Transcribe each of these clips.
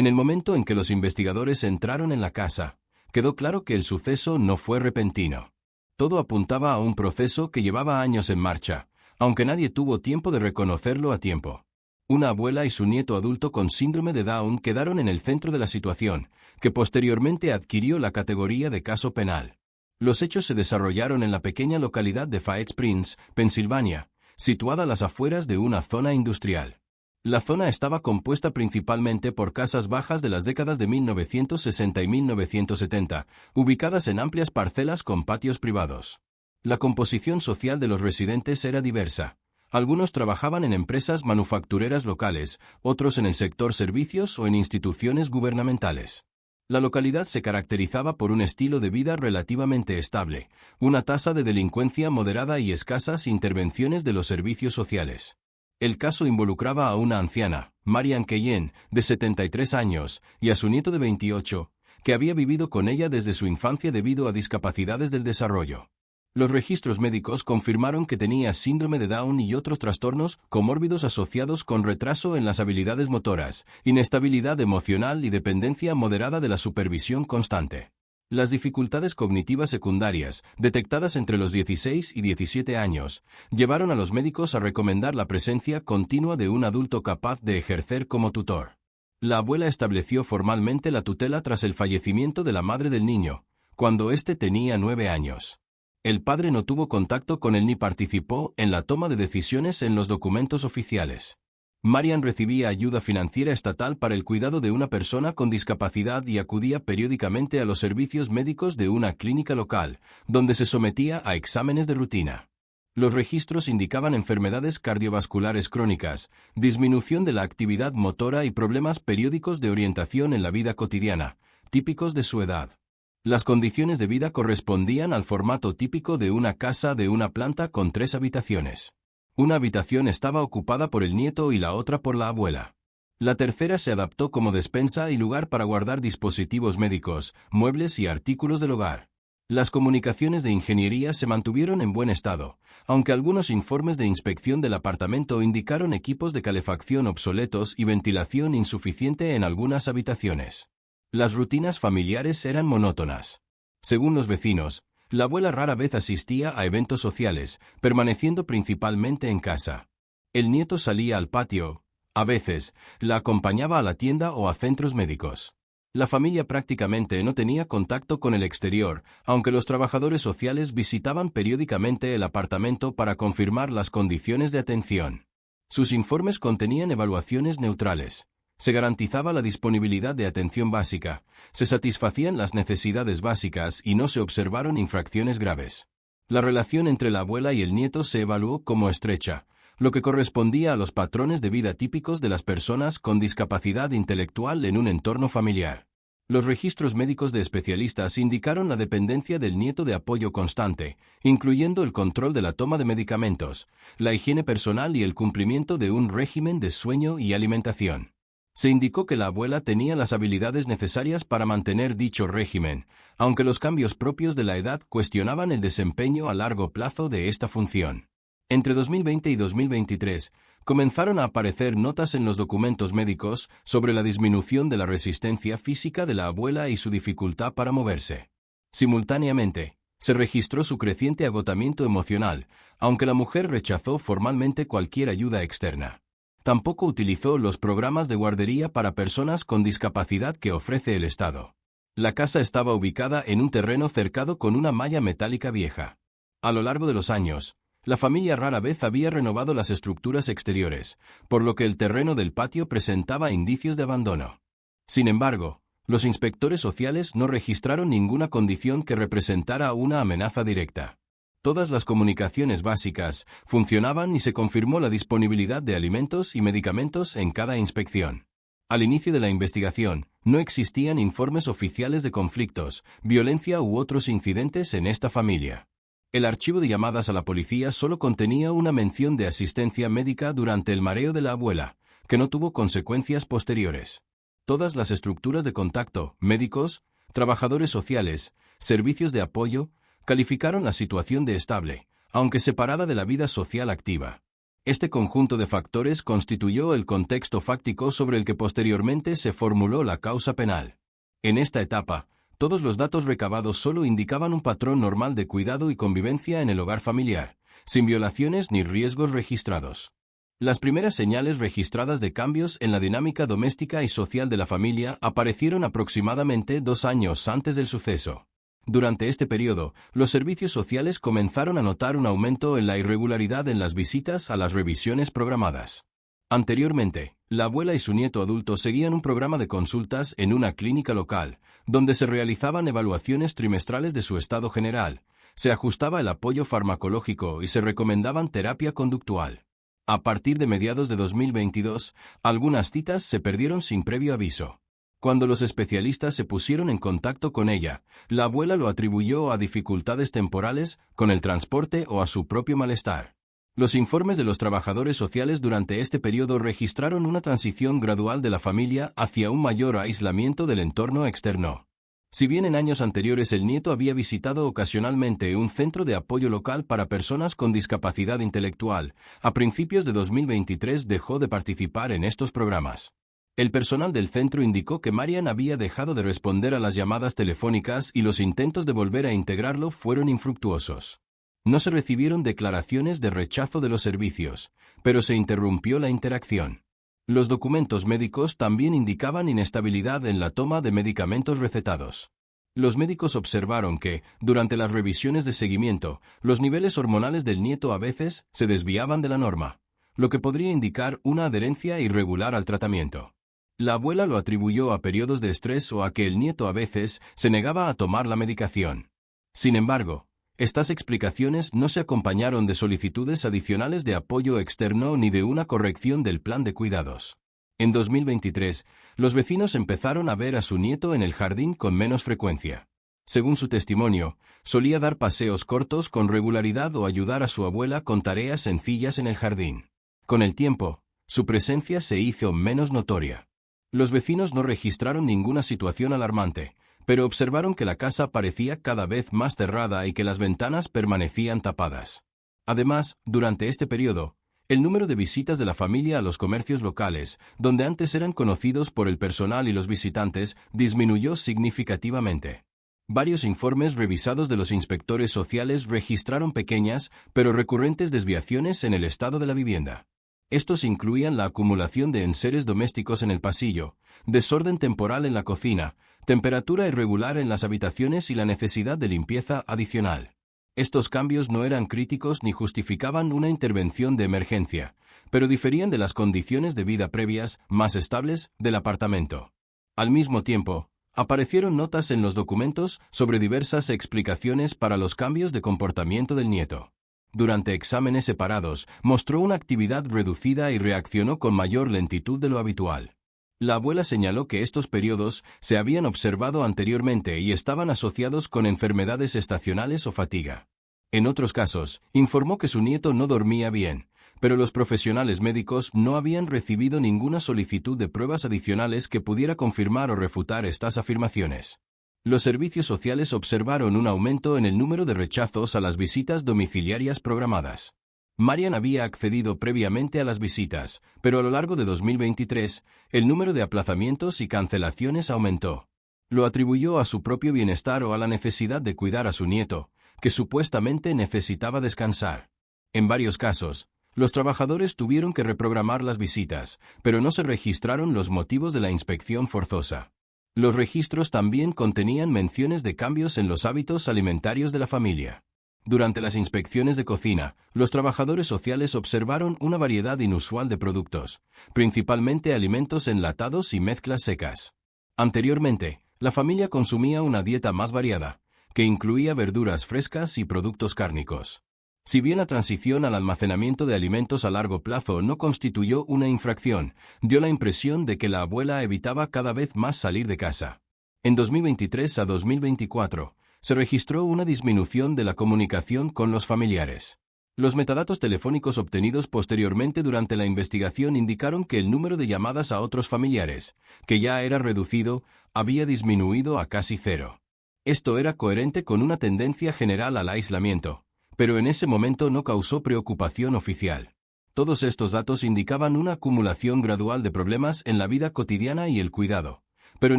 En el momento en que los investigadores entraron en la casa, quedó claro que el suceso no fue repentino. Todo apuntaba a un proceso que llevaba años en marcha, aunque nadie tuvo tiempo de reconocerlo a tiempo. Una abuela y su nieto adulto con síndrome de Down quedaron en el centro de la situación, que posteriormente adquirió la categoría de caso penal. Los hechos se desarrollaron en la pequeña localidad de Fayette Springs, Pensilvania, situada a las afueras de una zona industrial. La zona estaba compuesta principalmente por casas bajas de las décadas de 1960 y 1970, ubicadas en amplias parcelas con patios privados. La composición social de los residentes era diversa. Algunos trabajaban en empresas manufactureras locales, otros en el sector servicios o en instituciones gubernamentales. La localidad se caracterizaba por un estilo de vida relativamente estable, una tasa de delincuencia moderada y escasas intervenciones de los servicios sociales. El caso involucraba a una anciana, Marian Keyen, de 73 años, y a su nieto de 28, que había vivido con ella desde su infancia debido a discapacidades del desarrollo. Los registros médicos confirmaron que tenía síndrome de Down y otros trastornos comórbidos asociados con retraso en las habilidades motoras, inestabilidad emocional y dependencia moderada de la supervisión constante. Las dificultades cognitivas secundarias, detectadas entre los 16 y 17 años, llevaron a los médicos a recomendar la presencia continua de un adulto capaz de ejercer como tutor. La abuela estableció formalmente la tutela tras el fallecimiento de la madre del niño, cuando éste tenía 9 años. El padre no tuvo contacto con él ni participó en la toma de decisiones en los documentos oficiales. Marian recibía ayuda financiera estatal para el cuidado de una persona con discapacidad y acudía periódicamente a los servicios médicos de una clínica local, donde se sometía a exámenes de rutina. Los registros indicaban enfermedades cardiovasculares crónicas, disminución de la actividad motora y problemas periódicos de orientación en la vida cotidiana, típicos de su edad. Las condiciones de vida correspondían al formato típico de una casa de una planta con 3 habitaciones. Una habitación estaba ocupada por el nieto y la otra por la abuela. La tercera se adaptó como despensa y lugar para guardar dispositivos médicos, muebles y artículos del hogar. Las comunicaciones de ingeniería se mantuvieron en buen estado, aunque algunos informes de inspección del apartamento indicaron equipos de calefacción obsoletos y ventilación insuficiente en algunas habitaciones. Las rutinas familiares eran monótonas. Según los vecinos, la abuela rara vez asistía a eventos sociales, permaneciendo principalmente en casa. El nieto salía al patio, a veces, la acompañaba a la tienda o a centros médicos. La familia prácticamente no tenía contacto con el exterior, aunque los trabajadores sociales visitaban periódicamente el apartamento para confirmar las condiciones de atención. Sus informes contenían evaluaciones neutrales. Se garantizaba la disponibilidad de atención básica, se satisfacían las necesidades básicas y no se observaron infracciones graves. La relación entre la abuela y el nieto se evaluó como estrecha, lo que correspondía a los patrones de vida típicos de las personas con discapacidad intelectual en un entorno familiar. Los registros médicos de especialistas indicaron la dependencia del nieto de apoyo constante, incluyendo el control de la toma de medicamentos, la higiene personal y el cumplimiento de un régimen de sueño y alimentación. Se indicó que la abuela tenía las habilidades necesarias para mantener dicho régimen, aunque los cambios propios de la edad cuestionaban el desempeño a largo plazo de esta función. Entre 2020 y 2023, comenzaron a aparecer notas en los documentos médicos sobre la disminución de la resistencia física de la abuela y su dificultad para moverse. Simultáneamente, se registró su creciente agotamiento emocional, aunque la mujer rechazó formalmente cualquier ayuda externa. Tampoco utilizó los programas de guardería para personas con discapacidad que ofrece el Estado. La casa estaba ubicada en un terreno cercado con una malla metálica vieja. A lo largo de los años, la familia rara vez había renovado las estructuras exteriores, por lo que el terreno del patio presentaba indicios de abandono. Sin embargo, los inspectores sociales no registraron ninguna condición que representara una amenaza directa. Todas las comunicaciones básicas funcionaban y se confirmó la disponibilidad de alimentos y medicamentos en cada inspección. Al inicio de la investigación, no existían informes oficiales de conflictos, violencia u otros incidentes en esta familia. El archivo de llamadas a la policía solo contenía una mención de asistencia médica durante el mareo de la abuela, que no tuvo consecuencias posteriores. Todas las estructuras de contacto, médicos, trabajadores sociales, servicios de apoyo, calificaron la situación de estable, aunque separada de la vida social activa. Este conjunto de factores constituyó el contexto fáctico sobre el que posteriormente se formuló la causa penal. En esta etapa, todos los datos recabados solo indicaban un patrón normal de cuidado y convivencia en el hogar familiar, sin violaciones ni riesgos registrados. Las primeras señales registradas de cambios en la dinámica doméstica y social de la familia aparecieron aproximadamente 2 años antes del suceso. Durante este periodo, los servicios sociales comenzaron a notar un aumento en la irregularidad en las visitas a las revisiones programadas. Anteriormente, la abuela y su nieto adulto seguían un programa de consultas en una clínica local, donde se realizaban evaluaciones trimestrales de su estado general, se ajustaba el apoyo farmacológico y se recomendaban terapia conductual. A partir de mediados de 2022, algunas citas se perdieron sin previo aviso. Cuando los especialistas se pusieron en contacto con ella, la abuela lo atribuyó a dificultades temporales con el transporte o a su propio malestar. Los informes de los trabajadores sociales durante este periodo registraron una transición gradual de la familia hacia un mayor aislamiento del entorno externo. Si bien en años anteriores el nieto había visitado ocasionalmente un centro de apoyo local para personas con discapacidad intelectual, a principios de 2023 dejó de participar en estos programas. El personal del centro indicó que Marian había dejado de responder a las llamadas telefónicas y los intentos de volver a integrarlo fueron infructuosos. No se recibieron declaraciones de rechazo de los servicios, pero se interrumpió la interacción. Los documentos médicos también indicaban inestabilidad en la toma de medicamentos recetados. Los médicos observaron que, durante las revisiones de seguimiento, los niveles hormonales del nieto a veces se desviaban de la norma, lo que podría indicar una adherencia irregular al tratamiento. La abuela lo atribuyó a periodos de estrés o a que el nieto a veces se negaba a tomar la medicación. Sin embargo, estas explicaciones no se acompañaron de solicitudes adicionales de apoyo externo ni de una corrección del plan de cuidados. En 2023, los vecinos empezaron a ver a su nieto en el jardín con menos frecuencia. Según su testimonio, solía dar paseos cortos con regularidad o ayudar a su abuela con tareas sencillas en el jardín. Con el tiempo, su presencia se hizo menos notoria. Los vecinos no registraron ninguna situación alarmante, pero observaron que la casa parecía cada vez más cerrada y que las ventanas permanecían tapadas. Además, durante este periodo, el número de visitas de la familia a los comercios locales, donde antes eran conocidos por el personal y los visitantes, disminuyó significativamente. Varios informes revisados de los inspectores sociales registraron pequeñas, pero recurrentes desviaciones en el estado de la vivienda. Estos incluían la acumulación de enseres domésticos en el pasillo, desorden temporal en la cocina, temperatura irregular en las habitaciones y la necesidad de limpieza adicional. Estos cambios no eran críticos ni justificaban una intervención de emergencia, pero diferían de las condiciones de vida previas, más estables, del apartamento. Al mismo tiempo, aparecieron notas en los documentos sobre diversas explicaciones para los cambios de comportamiento del nieto. Durante exámenes separados, mostró una actividad reducida y reaccionó con mayor lentitud de lo habitual. La abuela señaló que estos periodos se habían observado anteriormente y estaban asociados con enfermedades estacionales o fatiga. En otros casos, informó que su nieto no dormía bien, pero los profesionales médicos no habían recibido ninguna solicitud de pruebas adicionales que pudiera confirmar o refutar estas afirmaciones. Los servicios sociales observaron un aumento en el número de rechazos a las visitas domiciliarias programadas. Marian había accedido previamente a las visitas, pero a lo largo de 2023, el número de aplazamientos y cancelaciones aumentó. Lo atribuyó a su propio bienestar o a la necesidad de cuidar a su nieto, que supuestamente necesitaba descansar. En varios casos, los trabajadores tuvieron que reprogramar las visitas, pero no se registraron los motivos de la inspección forzosa. Los registros también contenían menciones de cambios en los hábitos alimentarios de la familia. Durante las inspecciones de cocina, los trabajadores sociales observaron una variedad inusual de productos, principalmente alimentos enlatados y mezclas secas. Anteriormente, la familia consumía una dieta más variada, que incluía verduras frescas y productos cárnicos. Si bien la transición al almacenamiento de alimentos a largo plazo no constituyó una infracción, dio la impresión de que la abuela evitaba cada vez más salir de casa. En 2023 a 2024, se registró una disminución de la comunicación con los familiares. Los metadatos telefónicos obtenidos posteriormente durante la investigación indicaron que el número de llamadas a otros familiares, que ya era reducido, había disminuido a casi cero. Esto era coherente con una tendencia general al aislamiento, pero en ese momento no causó preocupación oficial. Todos estos datos indicaban una acumulación gradual de problemas en la vida cotidiana y el cuidado, pero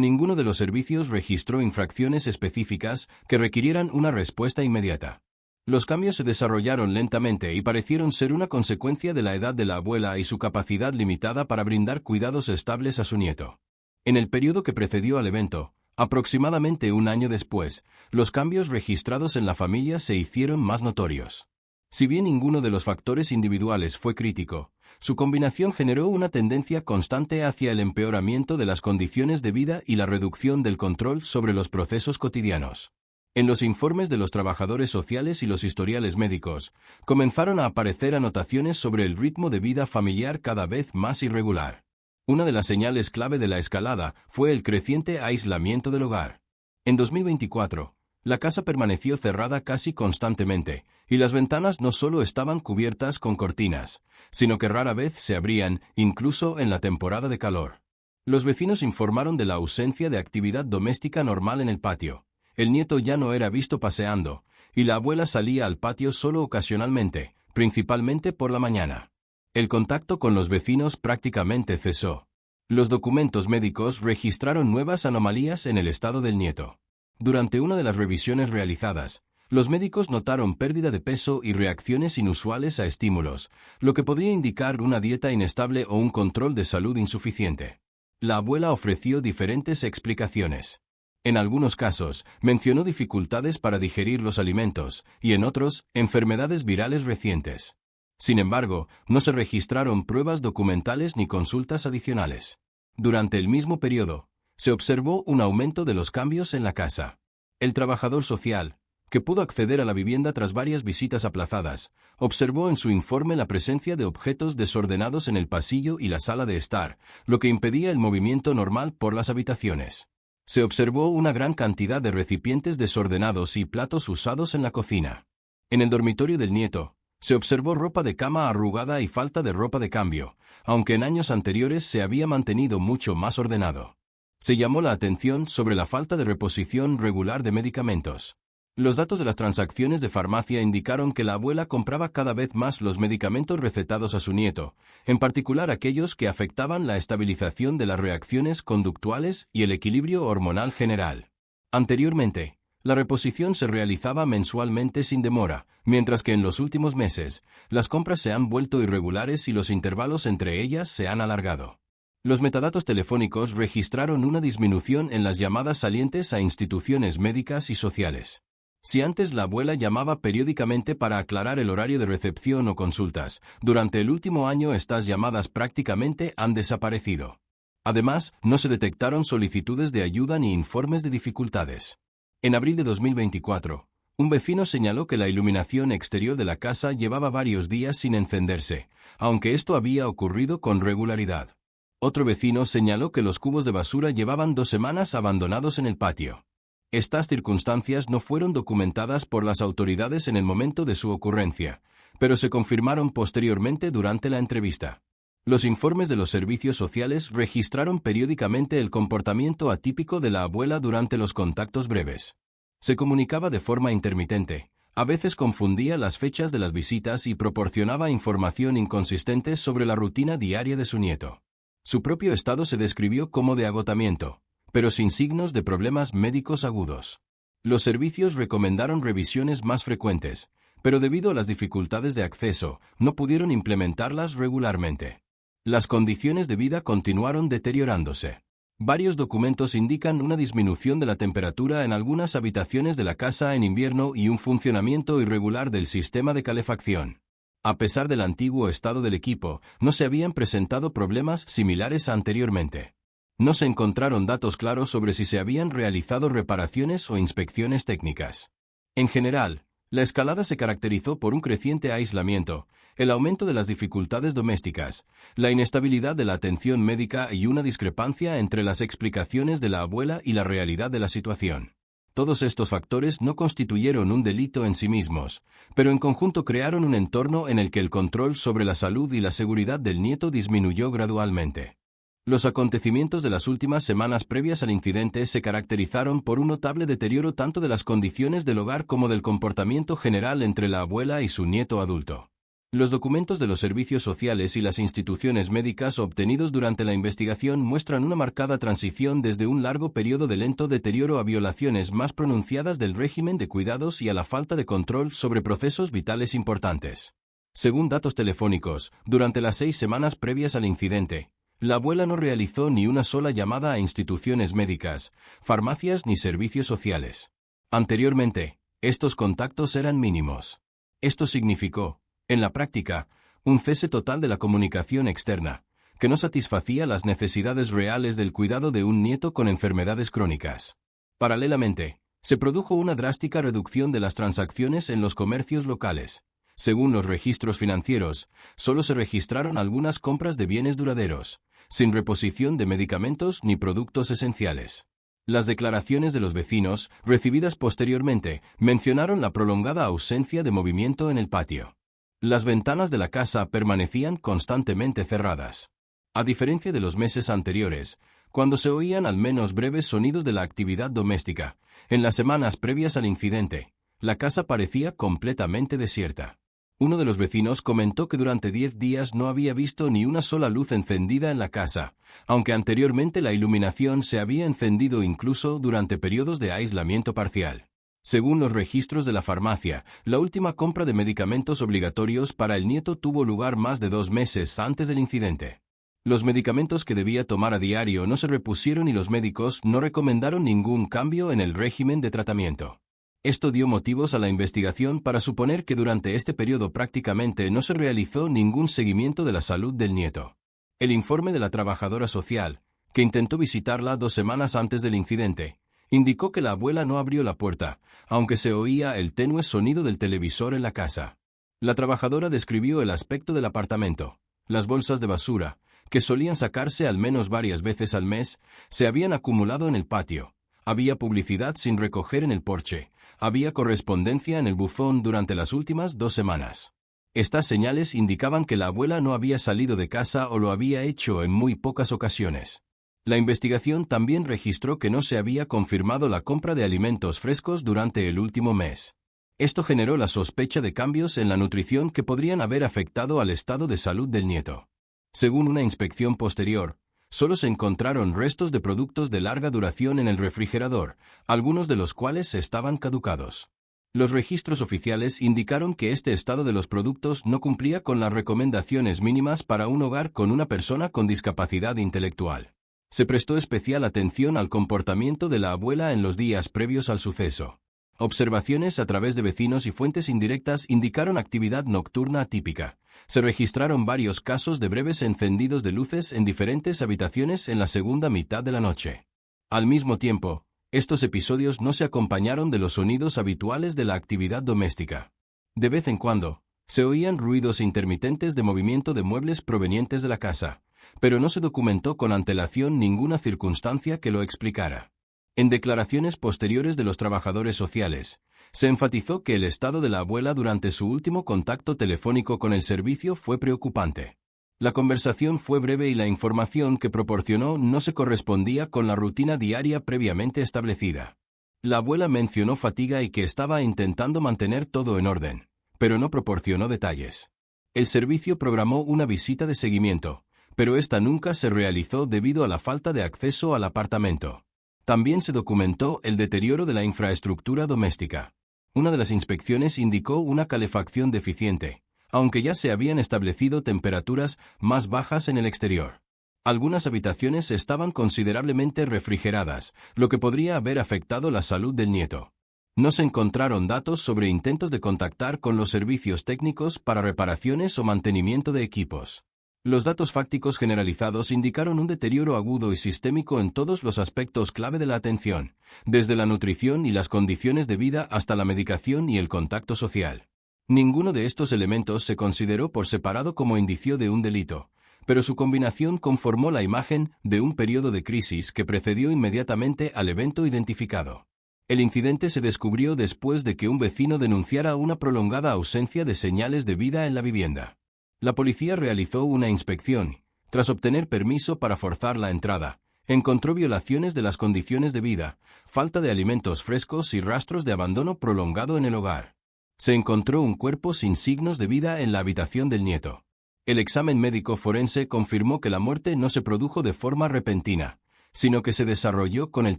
ninguno de los servicios registró infracciones específicas que requirieran una respuesta inmediata. Los cambios se desarrollaron lentamente y parecieron ser una consecuencia de la edad de la abuela y su capacidad limitada para brindar cuidados estables a su nieto. En el periodo que precedió al evento, aproximadamente un año después, los cambios registrados en la familia se hicieron más notorios. Si bien ninguno de los factores individuales fue crítico, su combinación generó una tendencia constante hacia el empeoramiento de las condiciones de vida y la reducción del control sobre los procesos cotidianos. En los informes de los trabajadores sociales y los historiales médicos, comenzaron a aparecer anotaciones sobre el ritmo de vida familiar cada vez más irregular. Una de las señales clave de la escalada fue el creciente aislamiento del hogar. En 2024, la casa permaneció cerrada casi constantemente, y las ventanas no solo estaban cubiertas con cortinas, sino que rara vez se abrían, incluso en la temporada de calor. Los vecinos informaron de la ausencia de actividad doméstica normal en el patio. El nieto ya no era visto paseando, y la abuela salía al patio solo ocasionalmente, principalmente por la mañana. El contacto con los vecinos prácticamente cesó. Los documentos médicos registraron nuevas anomalías en el estado del nieto. Durante una de las revisiones realizadas, los médicos notaron pérdida de peso y reacciones inusuales a estímulos, lo que podría indicar una dieta inestable o un control de salud insuficiente. La abuela ofreció diferentes explicaciones. En algunos casos, mencionó dificultades para digerir los alimentos, y en otros, enfermedades virales recientes. Sin embargo, no se registraron pruebas documentales ni consultas adicionales. Durante el mismo periodo, se observó un aumento de los cambios en la casa. El trabajador social, que pudo acceder a la vivienda tras varias visitas aplazadas, observó en su informe la presencia de objetos desordenados en el pasillo y la sala de estar, lo que impedía el movimiento normal por las habitaciones. Se observó una gran cantidad de recipientes desordenados y platos usados en la cocina. En el dormitorio del nieto, se observó ropa de cama arrugada y falta de ropa de cambio, aunque en años anteriores se había mantenido mucho más ordenado. Se llamó la atención sobre la falta de reposición regular de medicamentos. Los datos de las transacciones de farmacia indicaron que la abuela compraba cada vez más los medicamentos recetados a su nieto, en particular aquellos que afectaban la estabilización de las reacciones conductuales y el equilibrio hormonal general. Anteriormente, la reposición se realizaba mensualmente sin demora, mientras que en los últimos meses, las compras se han vuelto irregulares y los intervalos entre ellas se han alargado. Los metadatos telefónicos registraron una disminución en las llamadas salientes a instituciones médicas y sociales. Si antes la abuela llamaba periódicamente para aclarar el horario de recepción o consultas, durante el último año estas llamadas prácticamente han desaparecido. Además, no se detectaron solicitudes de ayuda ni informes de dificultades. En abril de 2024, un vecino señaló que la iluminación exterior de la casa llevaba varios días sin encenderse, aunque esto había ocurrido con regularidad. Otro vecino señaló que los cubos de basura llevaban 2 semanas abandonados en el patio. Estas circunstancias no fueron documentadas por las autoridades en el momento de su ocurrencia, pero se confirmaron posteriormente durante la entrevista. Los informes de los servicios sociales registraron periódicamente el comportamiento atípico de la abuela durante los contactos breves. Se comunicaba de forma intermitente, a veces confundía las fechas de las visitas y proporcionaba información inconsistente sobre la rutina diaria de su nieto. Su propio estado se describió como de agotamiento, pero sin signos de problemas médicos agudos. Los servicios recomendaron revisiones más frecuentes, pero debido a las dificultades de acceso, no pudieron implementarlas regularmente. Las condiciones de vida continuaron deteriorándose. Varios documentos indican una disminución de la temperatura en algunas habitaciones de la casa en invierno y un funcionamiento irregular del sistema de calefacción. A pesar del antiguo estado del equipo, no se habían presentado problemas similares anteriormente. No se encontraron datos claros sobre si se habían realizado reparaciones o inspecciones técnicas. En general, la escalada se caracterizó por un creciente aislamiento, el aumento de las dificultades domésticas, la inestabilidad de la atención médica y una discrepancia entre las explicaciones de la abuela y la realidad de la situación. Todos estos factores no constituyeron un delito en sí mismos, pero en conjunto crearon un entorno en el que el control sobre la salud y la seguridad del nieto disminuyó gradualmente. Los acontecimientos de las últimas semanas previas al incidente se caracterizaron por un notable deterioro tanto de las condiciones del hogar como del comportamiento general entre la abuela y su nieto adulto. Los documentos de los servicios sociales y las instituciones médicas obtenidos durante la investigación muestran una marcada transición desde un largo periodo de lento deterioro a violaciones más pronunciadas del régimen de cuidados y a la falta de control sobre procesos vitales importantes. Según datos telefónicos, durante las 6 semanas previas al incidente, la abuela no realizó ni una sola llamada a instituciones médicas, farmacias ni servicios sociales. Anteriormente, estos contactos eran mínimos. Esto significó, en la práctica, un cese total de la comunicación externa, que no satisfacía las necesidades reales del cuidado de un nieto con enfermedades crónicas. Paralelamente, se produjo una drástica reducción de las transacciones en los comercios locales. Según los registros financieros, solo se registraron algunas compras de bienes duraderos, sin reposición de medicamentos ni productos esenciales. Las declaraciones de los vecinos, recibidas posteriormente, mencionaron la prolongada ausencia de movimiento en el patio. Las ventanas de la casa permanecían constantemente cerradas. A diferencia de los meses anteriores, cuando se oían al menos breves sonidos de la actividad doméstica, en las semanas previas al incidente, la casa parecía completamente desierta. Uno de los vecinos comentó que durante 10 días no había visto ni una sola luz encendida en la casa, aunque anteriormente la iluminación se había encendido incluso durante periodos de aislamiento parcial. Según los registros de la farmacia, la última compra de medicamentos obligatorios para el nieto tuvo lugar más de 2 meses antes del incidente. Los medicamentos que debía tomar a diario no se repusieron y los médicos no recomendaron ningún cambio en el régimen de tratamiento. Esto dio motivos a la investigación para suponer que durante este periodo prácticamente no se realizó ningún seguimiento de la salud del nieto. El informe de la trabajadora social, que intentó visitarla 2 semanas antes del incidente, indicó que la abuela no abrió la puerta, aunque se oía el tenue sonido del televisor en la casa. La trabajadora describió el aspecto del apartamento. Las bolsas de basura, que solían sacarse al menos varias veces al mes, se habían acumulado en el patio. Había publicidad sin recoger en el porche. Había correspondencia en el buzón durante las últimas 2 semanas. Estas señales indicaban que la abuela no había salido de casa o lo había hecho en muy pocas ocasiones. La investigación también registró que no se había confirmado la compra de alimentos frescos durante el último mes. Esto generó la sospecha de cambios en la nutrición que podrían haber afectado al estado de salud del nieto. Según una inspección posterior, solo se encontraron restos de productos de larga duración en el refrigerador, algunos de los cuales estaban caducados. Los registros oficiales indicaron que este estado de los productos no cumplía con las recomendaciones mínimas para un hogar con una persona con discapacidad intelectual. Se prestó especial atención al comportamiento de la abuela en los días previos al suceso. Observaciones a través de vecinos y fuentes indirectas indicaron actividad nocturna atípica. Se registraron varios casos de breves encendidos de luces en diferentes habitaciones en la segunda mitad de la noche. Al mismo tiempo, estos episodios no se acompañaron de los sonidos habituales de la actividad doméstica. De vez en cuando, se oían ruidos intermitentes de movimiento de muebles provenientes de la casa, pero no se documentó con antelación ninguna circunstancia que lo explicara. En declaraciones posteriores de los trabajadores sociales, se enfatizó que el estado de la abuela durante su último contacto telefónico con el servicio fue preocupante. La conversación fue breve y la información que proporcionó no se correspondía con la rutina diaria previamente establecida. La abuela mencionó fatiga y que estaba intentando mantener todo en orden, pero no proporcionó detalles. El servicio programó una visita de seguimiento, pero esta nunca se realizó debido a la falta de acceso al apartamento. También se documentó el deterioro de la infraestructura doméstica. Una de las inspecciones indicó una calefacción deficiente, aunque ya se habían establecido temperaturas más bajas en el exterior. Algunas habitaciones estaban considerablemente refrigeradas, lo que podría haber afectado la salud del nieto. No se encontraron datos sobre intentos de contactar con los servicios técnicos para reparaciones o mantenimiento de equipos. Los datos fácticos generalizados indicaron un deterioro agudo y sistémico en todos los aspectos clave de la atención, desde la nutrición y las condiciones de vida hasta la medicación y el contacto social. Ninguno de estos elementos se consideró por separado como indicio de un delito, pero su combinación conformó la imagen de un periodo de crisis que precedió inmediatamente al evento identificado. El incidente se descubrió después de que un vecino denunciara una prolongada ausencia de señales de vida en la vivienda. La policía realizó una inspección. Tras obtener permiso para forzar la entrada, encontró violaciones de las condiciones de vida, falta de alimentos frescos y rastros de abandono prolongado en el hogar. Se encontró un cuerpo sin signos de vida en la habitación del nieto. El examen médico forense confirmó que la muerte no se produjo de forma repentina, sino que se desarrolló con el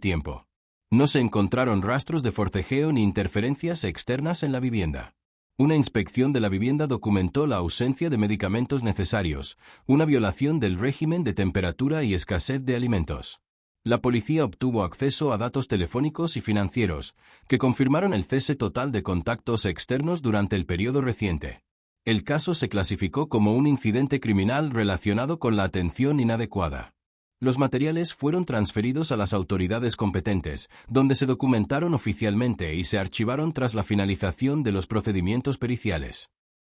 tiempo. No se encontraron rastros de forcejeo ni interferencias externas en la vivienda. Una inspección de la vivienda documentó la ausencia de medicamentos necesarios, una violación del régimen de temperatura y escasez de alimentos. La policía obtuvo acceso a datos telefónicos y financieros, que confirmaron el cese total de contactos externos durante el periodo reciente. El caso se clasificó como un incidente criminal relacionado con la atención inadecuada. Los materiales fueron transferidos a las autoridades competentes, donde se documentaron oficialmente y se archivaron tras la finalización de los procedimientos periciales.